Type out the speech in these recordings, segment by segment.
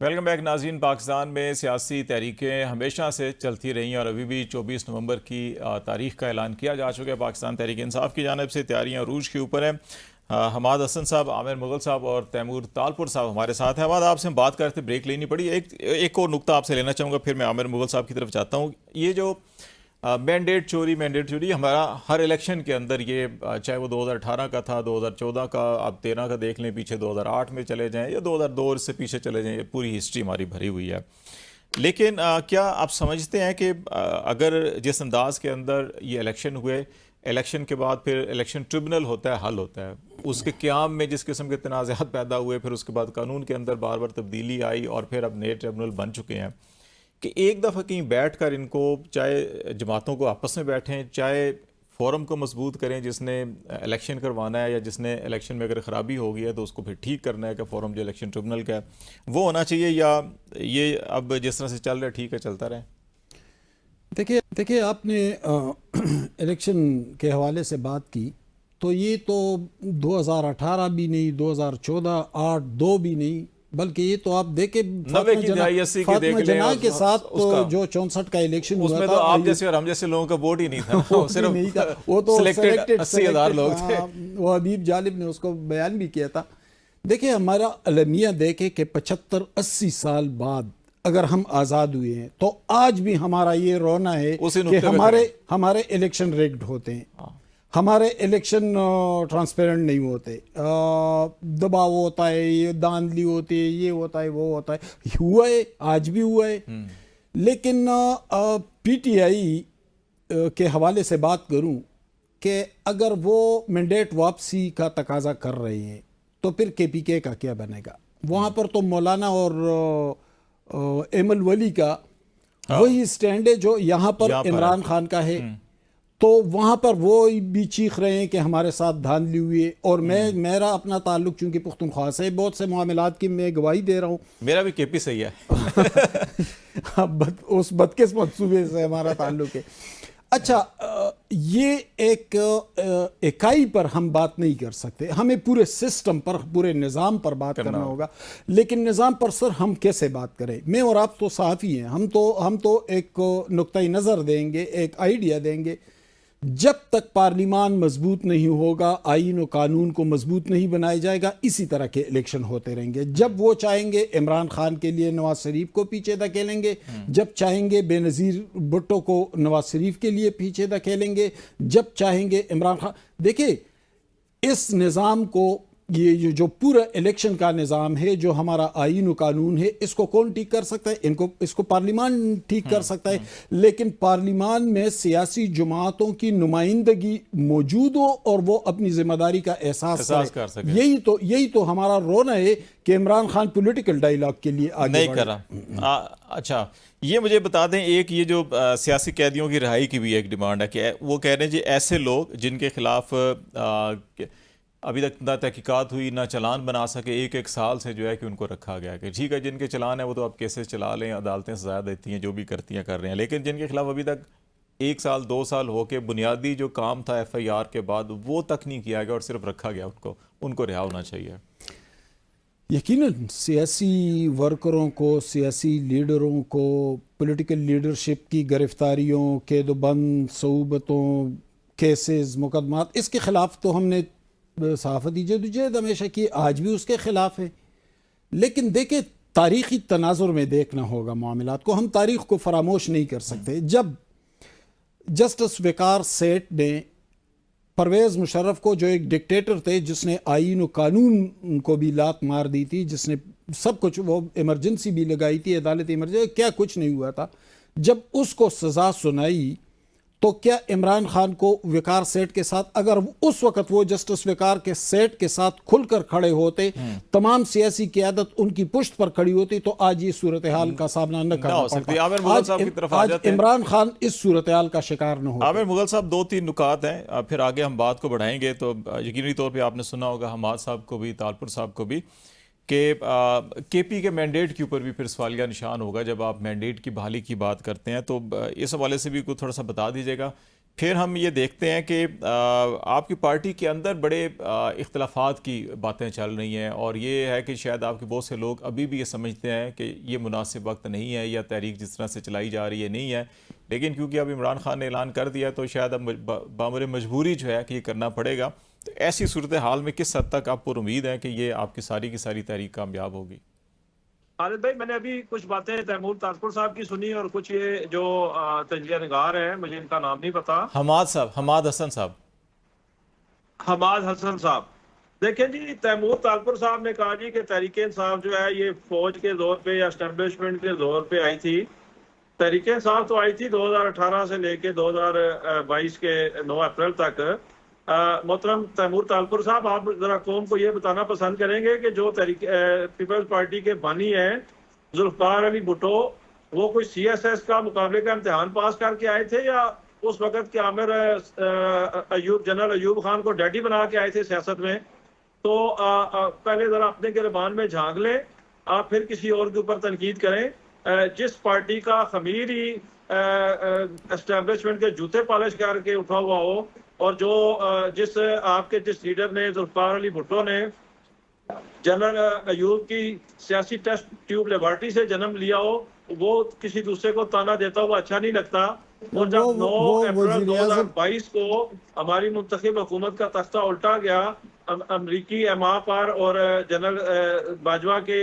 Welcome back नाज़रीन। पाकिस्तान में सियासी तहरीकें हमेशा से चलती रही और अभी भी 24 नवंबर की तारीख का ऐलान किया जा चुका है। पाकिस्तान तहरीक इंसाफ की जानिब से तैयारियां अरूज के ऊपर हैं। हमाद हसन साहब, आमिर मुगल साहब और तैमूर तालपुर साहब हमारे साथ हैं। हमाद, आपसे हम बात करते ब्रेक लेनी पड़ी। एक और नुक्ता आपसे लेना चाहूँगा, फिर मैं आमिर मुगल साहब की तरफ जाता हूँ। ये जो मैंडेट चोरी हमारा हर इलेक्शन के अंदर ये चाहे वो 2018 का था, 2014 का, आप 13 का देख लें, पीछे 2008 में चले जाएं या 2002 से पीछे चले जाएं, ये पूरी हिस्ट्री हमारी भरी हुई है। लेकिन क्या आप समझते हैं कि अगर जिस अंदाज के अंदर ये इलेक्शन हुए, इलेक्शन के बाद फिर इलेक्शन ट्रिब्यूनल होता है, हल होता है, उसके क़याम में जिस किस्म के तनाज़ात पैदा हुए, फिर उसके बाद कानून के अंदर बार बार तब्दीली आई और फिर अब नए ट्रिब्यूनल बन चुके हैं कि एक दफ़ा कहीं बैठ कर इनको, चाहे जमातों को आपस में बैठें, चाहे फोरम को मजबूत करें जिसने इलेक्शन करवाना है, या जिसने इलेक्शन में अगर ख़राबी हो गई है तो उसको फिर ठीक करना है कि फोरम जो इलेक्शन ट्रिब्यूनल का है वो होना चाहिए, या ये अब जिस तरह से चल रहा है ठीक है चलता रहे? देखिए आपने इलेक्शन के हवाले से बात की, तो ये तो 2018 भी नहीं, 2014, 8, 2 भी नहीं, बल्कि ये तो आप देखे फातिमा जना के साथ तो जो 64 का इलेक्शन हुआ उसमें था, तो आप जैसे और हम जैसे लोगों का वोट ही नहीं था, वो सिर्फ नहीं था, वो तो सिलेक्टेड 80,000 लोग थे। वो हबीब जालिब ने उसको बयान भी किया था। देखिए हमारा अलमिया देखे कि 75-80 साल बाद अगर हम आज़ाद हुए हैं तो आज भी हमारा ये रोना है कि हमारे इलेक्शन रिग्ड होते हैं, हमारे इलेक्शन ट्रांसपेरेंट नहीं होते, दबाव होता है, ये धांधली होती है, ये होता है, वो होता है, हुआ है, आज भी हुआ है। लेकिन पीटीआई के हवाले से बात करूं कि अगर वो मैंडेट वापसी का तकाजा कर रहे हैं तो फिर केपीके का क्या बनेगा? वहाँ पर तो मौलाना और एमल वली का वही स्टैंड है जो यहाँ पर इमरान खान का है। तो वहाँ पर वो भी चीख रहे हैं कि हमारे साथ धांधली हुई है। और मेरा अपना ताल्लुक चूंकि पुख्तनख्वा से बहुत से मामलात की मैं गवाही दे रहा हूँ। मेरा भी केपी सही है। उस बदकिस्मत सूबे से हमारा ताल्लुक है। अच्छा, ये एक इकाई पर हम बात नहीं कर सकते, हमें पूरे सिस्टम पर, पूरे निज़ाम पर बात करना होगा। लेकिन निज़ाम पर सर हम कैसे बात करें? मैं और आप तो साफ़ी हैं, हम तो एक नुक्ता नज़र देंगे, एक आइडिया देंगे। जब तक पार्लिमान मजबूत नहीं होगा, आईन और कानून को मजबूत नहीं बनाया जाएगा, इसी तरह के इलेक्शन होते रहेंगे। जब वो चाहेंगे इमरान खान के लिए नवाज शरीफ को पीछे धकेलेंगे, जब चाहेंगे बेनज़ीर भुट्टो को नवाज शरीफ के लिए पीछे धकेलेंगे, जब चाहेंगे इमरान खान। देखिए इस निज़ाम को, ये जो पूरा इलेक्शन का निज़ाम है, जो हमारा आईन और कानून है, इसको कौन ठीक कर सकता है? इसको पार्लिमान ठीक कर सकता है। लेकिन पार्लिमान में सियासी जमातों की नुमाइंदगी मौजूद हो और वो अपनी जिम्मेदारी का एहसास कर सके। यही तो हमारा रोना है कि इमरान खान पॉलिटिकल डायलॉग के लिए आगे नहीं कर रहा। अच्छा, ये मुझे बता दें, एक ये जो सियासी कैदियों की रिहाई की भी एक डिमांड है कि वो कह रहे हैं जी ऐसे लोग जिनके खिलाफ अभी तक ना तहकीकात हुई, ना चालान बना सके, एक साल से जो है कि उनको रखा गया कि ठीक है जिनके चालान है वो तो आप केसेस चला लें, अदालतें सजा देती हैं, जो भी करती हैं कर रहे हैं, लेकिन जिनके खिलाफ अभी तक 1 साल 2 साल हो के बुनियादी जो काम था FIR के बाद वो तक नहीं किया गया और सिर्फ रखा गया, उनको रिहा होना चाहिए। यकीनन सियासी वर्करों को, सियासी लीडरों को, पॉलिटिकल लीडरशिप की गिरफ्तारियों, कैदबंद, सऊबतों, केसेस, मुकदमात, इसके खिलाफ तो हमने सहाफ़ती जदोजहद हमेशा की, आज भी उसके खिलाफ है। लेकिन देखे तारीख़ी तनाजुर में देखना होगा मामलात को, हम तारीख़ को फरामोश नहीं कर सकते। जब जस्टिस वकार सेठ ने परवेज़ मुशर्रफ को, जो एक डिक्टेटर थे जिसने आईन और कानून को भी लात मार दी थी, जिसने सब कुछ, वो इमरजेंसी भी लगाई थी, अदालत इमरजेंसी, क्या कुछ नहीं हुआ था, जब उसको सज़ा सुनाई तो क्या इमरान खान को वकार सेठ के साथ, अगर उस वक्त वो जस्टिस वकार के सेठ के साथ खुलकर खड़े होते, तमाम सियासी क़यादत उनकी पुश्त पर खड़ी होती, तो आज ये सूरत हाल का सामना न करना पड़ता। आज इमरान खान इस सूरत हाल का शिकार न हो। आमिर मुगल साहब, 2-3 नुकात हैं, फिर आगे हम बात को बढ़ाएंगे। तो यकीनी तौर पर आपने सुना होगा हमाद साहब को भी, तालपुर साहब को भी, कि केपी के मैंडेट के ऊपर भी फिर सवालिया निशान होगा जब आप मैंडेट की बहाली की बात करते हैं। तो इस हवाले से भी कुछ थोड़ा सा बता दीजिएगा फिर हम ये देखते हैं कि आपकी पार्टी के अंदर बड़े इख्तलाफात की बातें चल रही हैं, और ये है कि शायद आपके बहुत से लोग अभी भी ये समझते हैं कि ये मुनासिब वक्त नहीं है या तहरीक जिस तरह से चलाई जा रही है नहीं है, लेकिन क्योंकि अब इमरान खान ने ऐलान कर दिया तो शायद अब बामुर मजबूरी जो है कि ये करना पड़ेगा। तो ऐसी सूरत हाल में किस हद तक आपको उम्मीद है कि ये आपकी सारी की सारी तहरीक कामयाब होगी? खालिद भाई, मैंने अभी कुछ बातें तैमूर ताजपुर साहब की सुनी और कुछ ये जो तजिया निगार है, मुझे इनका नाम नहीं पता, हमाद हसन साहब। हमाद हसन साहब। देखें जी, तैमूर ताजपुर साहब ने कहा जी कि तहरीक इंसाफ जो है ये फौज के दौर पे या एस्टेब्लिशमेंट के दौर पे आई थी। तहरीक इंसाफ तो आई थी 2018 से लेके 2022 के 9 अप्रैल तक। मोहतरम तैमूर तालपुर साहब, आप जरा कौम को ये बताना पसंद करेंगे कि जो पीपल्स पार्टी के बानी हैं जुल्फकार अली भुट्टो, वो कोई CSS का मुकाबले का इम्तिहान पास करके आए थे या उस वक्त के आमिर जनरल अयूब खान को डैडी बना के आए थे सियासत में? तो पहले जरा अपने गिरबान में झांक लें, आप फिर किसी और के ऊपर तनकीद करें। जिस पार्टी का खमीर ही एस्टेब्लिशमेंट के जूते पॉलिश करके उठा हुआ हो, और जो जिस लीडर ने जुल्फकार अली भुट्टो ने जनरल अयूब की सियासी टेस्ट ट्यूब लेबॉर्ट्री से जन्म लिया हो, वो किसी दूसरे को ताना देता हुआ अच्छा नहीं लगता। और जब 9 अप्रैल 2022 को हमारी मुंतखब हुकूमत का तख्ता उल्टा गया अमरीकी एमा पर और जनरल बाजवा के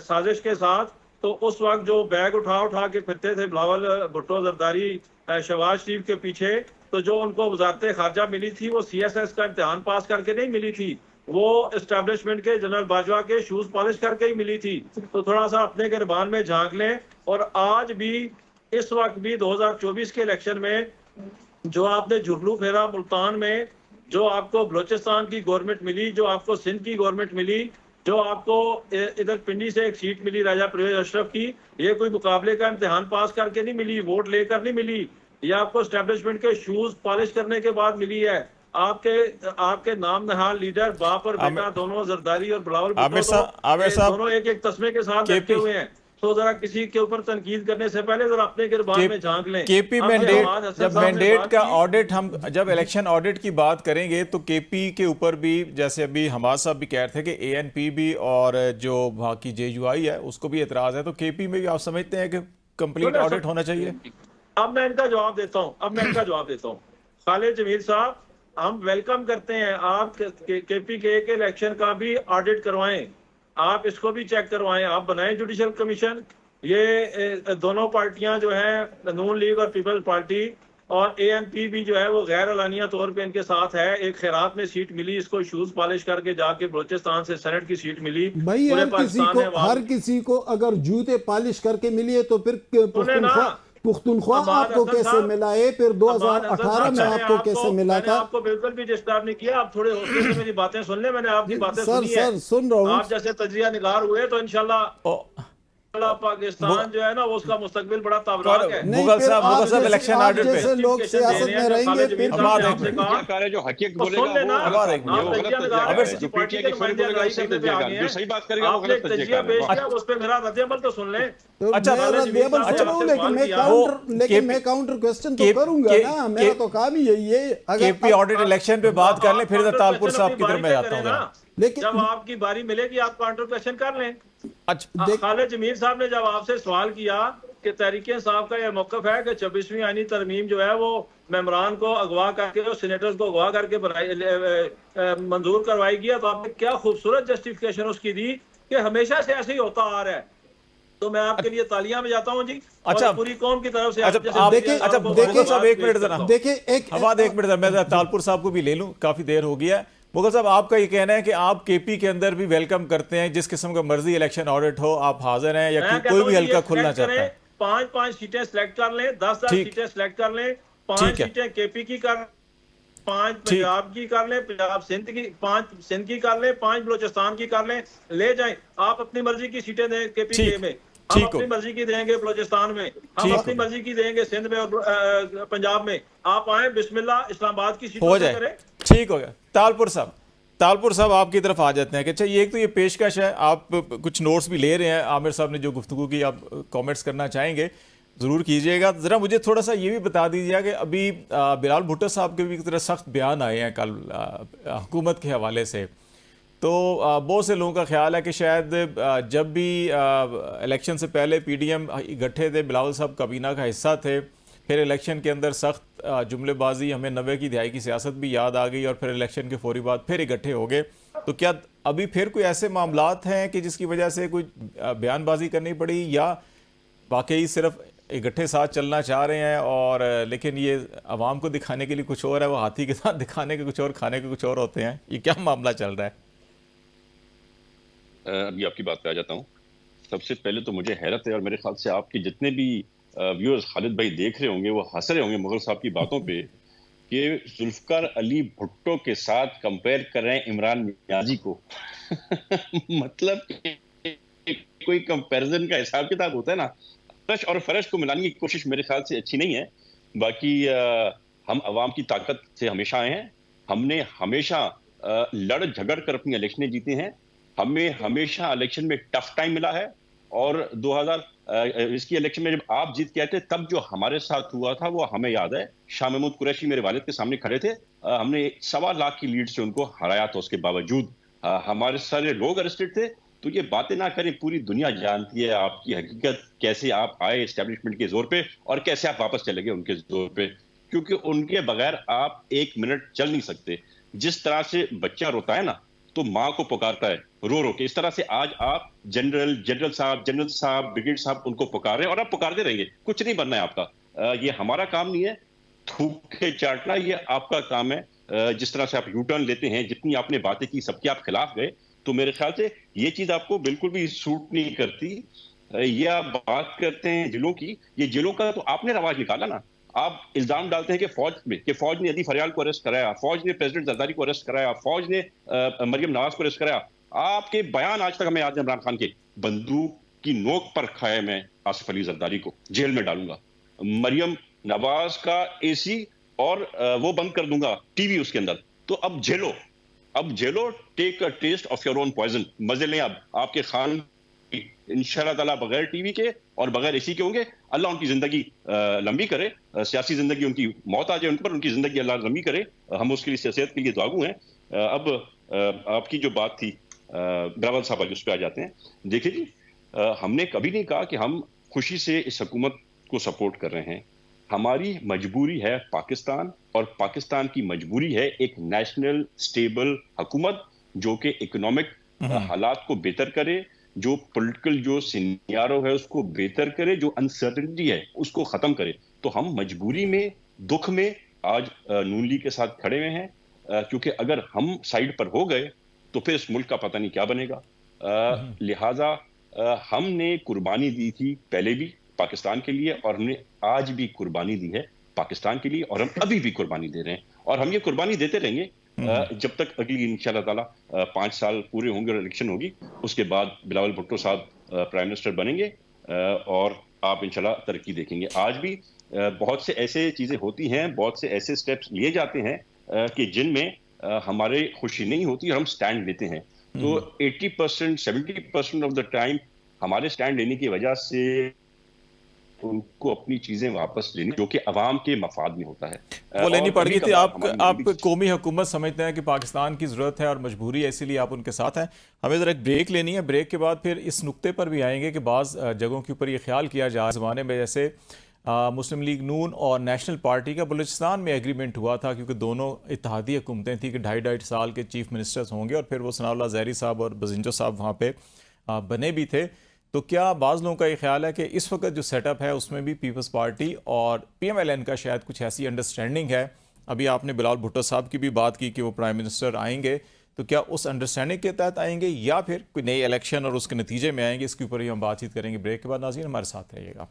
साजिश के साथ, तो उस वक्त जो बैग उठा के फिरते थे बिलावल भुट्टो जरदारी शहबाज शरीफ के पीछे, तो जो उनको वजारत खारजा मिली थी वो CSS का इम्तिहान पास करके नहीं मिली थी, वो एस्टेब्लिशमेंट के जनरल बाजवा के शूज पॉलिश करके ही मिली थी। तो थोड़ा सा अपने गिरबान में झांक लें। और आज भी, इस वक्त भी 2024 के इलेक्शन में जो आपने झुरलू फेरा मुल्तान में, जो आपको बलोचिस्तान की गवर्नमेंट मिली, जो आपको सिंध की गवर्नमेंट मिली, जो आपको इधर पिंडी से एक सीट मिली राजा परवेज अशरफ की, ये कोई मुकाबले का इम्तिहान पास करके नहीं मिली, वोट लेकर नहीं मिली, ये आपको एस्टेब्लिशमेंट के शूज पॉलिश करने के बाद मिली है। आपके नाम नहाल लीडर बाप और बेटा दोनों जरदारी और बिलावल भुट्टो दोनों एक तस्मे के साथ बैठे हुए हैं। तो जरा किसी के ऊपर तनकीद करने से पहले जरा अपने गिरबान में झांक लें। केपी मैंडेट, जब मैंडेट का ऑडिट, हम जब इलेक्शन ऑडिट की बात करेंगे तो केपी के ऊपर भी, जैसे अभी हमाद साहब भी कह रहे थे कि ANP भी और जो बाकी JUI है उसको भी एतराज है, तो केपी में भी आप समझते हैं कि कंप्लीट ऑडिट होना चाहिए? अब मैं इनका जवाब देता हूँ। खालिद जमील साहब, हम वेलकम करते हैं आप KP के इलेक्शन का भी ऑडिट करवाएं, आप इसको भी चेक करवाएं, आप बनाएं जुडिशल कमीशन। ये दोनों पार्टियां जो हैं, नून लीग और पीपल्स पार्टी और ANP भी जो है वो गैर अलानिया तौर पे इनके साथ है। एक खैरात में सीट मिली, इसको शूज पॉलिश करके जाके बलोचिस्तान से सेनेट की सीट मिली। भाई हर किसी को अगर जूते पॉलिश करके मिली है तो फिर पुख्तनख्वा आपको कैसे मिला है? फिर 2018 में आपको कैसे मिला था? आपको बिल्कुल भी डिस्टर्ब नहीं किया। आप थोड़े हौसले से मेरी बातें सुन ले, मैंने आपकी बातें सुनी है। सर सुन रहा हूँ। आप जैसे तजिया निगार हुए तो इंशाल्लाह पाकिस्तान जो है ना, वो उसका मुस्तकबिल बड़ा ताबराक है। मुगल साहब इलेक्शन ऑडिट पे जैसे लोग सियासत में रहेंगे, फिर जो हकीकत बोलेगा जो सही बात करेगा वो गलत तजिया करेगा। उस पे मेरा रद्द-ए-अमल तो सुन ले। लेकिन मैं काउंटर क्वेश्चन तो करूंगा ना, मेरा तो काम ही यही है। केपी ऑडिट इलेक्शन पे बात कर लें, फिर तालपुर साहब की तरफ मैं जाता हूँ। लेकिन जब आपकी बारी मिलेगी आप काउंटर क्वेश्चन कर लें। अच्छा, खालिद जमीर साहब ने जब आपसे सवाल किया कि तहरीक इंसाफ का यह मौकफ है कि 26वीं आईनी तरमीम जो है वो मेंबरान को अगवा करके और सीनेटर्स को अगवा करके मंजूर करवाएगी, तो आपने क्या खूबसूरत जस्टिफिकेशन उसकी दी कि हमेशा से ऐसे ही होता आ रहा है। तो मैं आपके लिए तालियां में जाता हूं जी। अच्छा, पूरी कौम की तरफ से देखिए साहब, एक मिनट जरा देखिए, एक मिनट, मैं तालपुर साहब को भी ले लूं, काफी देर हो गया है। मुगल साहब, आपका ये कहना है कि आप KP के अंदर भी वेलकम करते हैं, जिस किस्म का मर्जी इलेक्शन ऑडिट हो आप हाजिर हैं, या कोई भी हल्का खुलना चाहता है? 5 सीटें सिलेक्ट कर लें, 10 सीटें सिलेक्ट कर लें, 5 सीटें KP की कर, 5 पंजाब की कर लें, पंजाब सिंध की, 5 सिंध की कर लें, 5 बलोचिस्तान की कर लें, ले जाएं। आप अपनी मर्जी की सीटें दें KP में, हम अपनी मर्जी की देंगे बलोचिस्तान में, हम अपनी मर्जी की देंगे सिंध में और पंजाब में। आप आए, बिस्मिल्लाह, इस्लामाबाद की सीटों से करें। ठीक हो गया। तालपुर साहब आपकी तरफ आ जाते हैं कि अच्छा, ये एक तो ये पेशकश है, आप कुछ नोट्स भी ले रहे हैं, आमिर साहब ने जो गुफ्तगू की, आप कमेंट्स करना चाहेंगे। ज़रूर कीजिएगा। ज़रा मुझे थोड़ा सा ये भी बता दीजिएगा कि अभी बिलावल भुट्टो साहब के भी एक तरह सख्त बयान आए हैं कल हुकूमत के हवाले से, तो बहुत से लोगों का ख्याल है कि शायद जब भी इलेक्शन से पहले पीडीएम इकट्ठे थे, बिलावल साहब काबीना का हिस्सा थे, फिर इलेक्शन के अंदर सख्त जुमलेबाजी, हमें 90 की दहाई की सियासत भी याद आ गई, और फिर इलेक्शन के फौरी बाद फिर इकट्ठे हो गए। तो क्या अभी फिर कोई ऐसे मामलात हैं कि जिसकी वजह से कोई बयानबाजी करनी पड़ी, या वाकई सिर्फ इकट्ठे साथ चलना चाह रहे हैं और लेकिन ये आवाम को दिखाने के लिए कुछ और है, वो हाथी के साथ दिखाने के कुछ और, खाने के कुछ और होते हैं? ये क्या मामला चल रहा है? अभी आपकी बात पे आ जाता हूँ। सबसे पहले तो मुझे हैरत है, और मेरे ख्याल से आपके जितने भी व्यूअर्स खालिद भाई देख रहे होंगे वो हंस रहे होंगे मुगल साहब की बातों पे कि जुल्फकार अली भुट्टो के साथ कंपेयर कर रहे हैं इमरान नियाजी को। मतलब कोई कंपैरिजन का हिसाब किताब होता है ना, फर्श और फर्श को मिलाने की कोशिश मेरे ख्याल से अच्छी नहीं है। बाकी हम अवाम की ताकत से हमेशा आए हैं, हमने हमेशा लड़ झगड़ कर अपनी इलेक्शनें जीती हैं, हमें हमेशा इलेक्शन में टफ टाइम मिला है। और 2000 इसकी इलेक्शन में जब आप जीत के आए थे, तब जो हमारे साथ हुआ था वो हमें याद है। शाह महमूद कुरैशी मेरे वालिद के सामने खड़े थे, हमने 1.25 लाख की लीड से उनको हराया था। उसके बावजूद हमारे सारे लोग अरेस्टेड थे। तो ये बातें ना करें, पूरी दुनिया जानती है आपकी हकीकत, कैसे आप आए एस्टेब्लिशमेंट के जोर पे और कैसे आप वापस चले गए उनके जोर पे, क्योंकि उनके बगैर आप 1 मिनट चल नहीं सकते। जिस तरह से बच्चा रोता है ना तो माँ को पुकारता है रो रो के, इस तरह से आज आप जनरल साहब, ब्रिगेड साहब उनको पुकार रहे हैं और आप पुकारते रहेंगे। कुछ नहीं बनना है आपका, ये हमारा काम नहीं है थूक के चाटना, ये आपका काम है। जिस तरह से आप यू टर्न लेते हैं, जितनी आपने बातें की सबके आप खिलाफ गए, तो मेरे ख्याल से ये चीज आपको बिल्कुल भी सूट नहीं करती। ये आप बात करते हैं जिलों की, ये जिलों का तो आपने रवाज निकाला ना। आप इल्जाम डालते हैं कि फौज ने अदी फरियाल को अरेस्ट कराया, फौज ने प्रेसिडेंट जरदारी को अरेस्ट कराया, फौज ने मरियम नवाज को अरेस्ट कराया। आपके बयान आज तक हमें याद है इमरान खान के, बंदूक की नोक पर खाया मैं आसिफ अली जरदारी को जेल में डालूंगा, मरियम नवाज का एसी और वो बंद कर दूंगा टीवी उसके अंदर। तो अब झेलो, take a test of your own poison. मजे लें अब आपके खान इंशाल्लाह ताला बगैर टीवी के और बगैर एसी के होंगे। अल्लाह उनकी जिंदगी लंबी करे, सियासी जिंदगी उनकी मौत आ जाए उन पर, उनकी जिंदगी अल्लाह लंबी करे। हम उसके लिए सियासत के लिए दुआगू हैं। अब आपकी जो बात थी बिलावल साहब, उस पर आ जाते हैं। देखिए जी, हमने कभी नहीं कहा कि हम खुशी से इस हुकूमत को सपोर्ट कर रहे हैं। हमारी मजबूरी है पाकिस्तान, और पाकिस्तान की मजबूरी है एक नेशनल स्टेबल हुकूमत जो कि इकोनॉमिक हालात को बेहतर करे, जो पॉलिटिकल जो सिनेरियो है उसको बेहतर करे, जो अनसर्टेनिटी है उसको खत्म करे। तो हम मजबूरी में, दुख में आज नून लीग के साथ खड़े हुए हैं, क्योंकि अगर हम साइड पर हो गए तो फिर इस मुल्क का पता नहीं क्या बनेगा। लिहाजा हमने कुर्बानी दी थी पहले भी पाकिस्तान के लिए, और हमने आज भी कुर्बानी दी है पाकिस्तान के लिए, और हम अभी भी कुर्बानी दे रहे हैं, और हम ये कुर्बानी देते रहेंगे जब तक अगली इंशाल्लाह ताला 5 साल पूरे होंगे और इलेक्शन होगी। उसके बाद बिलावल भुट्टो साहब प्राइम मिनिस्टर बनेंगे और आप इंशाल्लाह तरक्की देखेंगे। आज भी बहुत से ऐसे चीजें होती हैं, बहुत से ऐसे स्टेप्स लिए जाते हैं कि जिनमें हमारे खुशी नहीं होती और हम स्टैंड लेते हैं। तो 80% 70% ऑफ द टाइम हमारे स्टैंड लेने की वजह से उनको अपनी चीजें वापस लेनी, जो कि अवाम के मफाद में होता है, वो लेनी पड़ गई थी। आप कौमी हुकूमत समझते हैं कि पाकिस्तान की ज़रूरत है और मजबूरी है, इसीलिए आप उनके साथ हैं। हमें ज़रा एक ब्रेक लेनी है, ब्रेक के बाद फिर इस नुक्ते पर भी आएंगे कि बाज़ जगहों के ऊपर ये ख्याल किया जा ज़माने में, जैसे मुस्लिम लीग नून और नेशनल पार्टी का बलूचिस्तान में एग्रीमेंट हुआ था, क्योंकि दोनों इत्तेहादी हुकूमतें थी कि 2.5 साल के चीफ मिनिस्टर्स होंगे, और फिर वो सनाउल्लाह ज़हरी साहब और बजिंजो साहब वहाँ पे बने भी थे। तो क्या बाज़ लोगों का ये ख्याल है कि इस वक्त जो सेटअप है उसमें भी पीपल्स पार्टी और PMLN का शायद कुछ ऐसी अंडरस्टैंडिंग है? अभी आपने बिलावल भुट्टो साहब की भी बात की कि वो प्राइम मिनिस्टर आएंगे, तो क्या उस अंडरस्टैंडिंग के तहत आएंगे या फिर कोई नई इलेक्शन और उसके नतीजे में आएंगे? इसके ऊपर ही हम बातचीत करेंगे ब्रेक के बाद। नाज़रीन, हमारे साथ रहिएगा।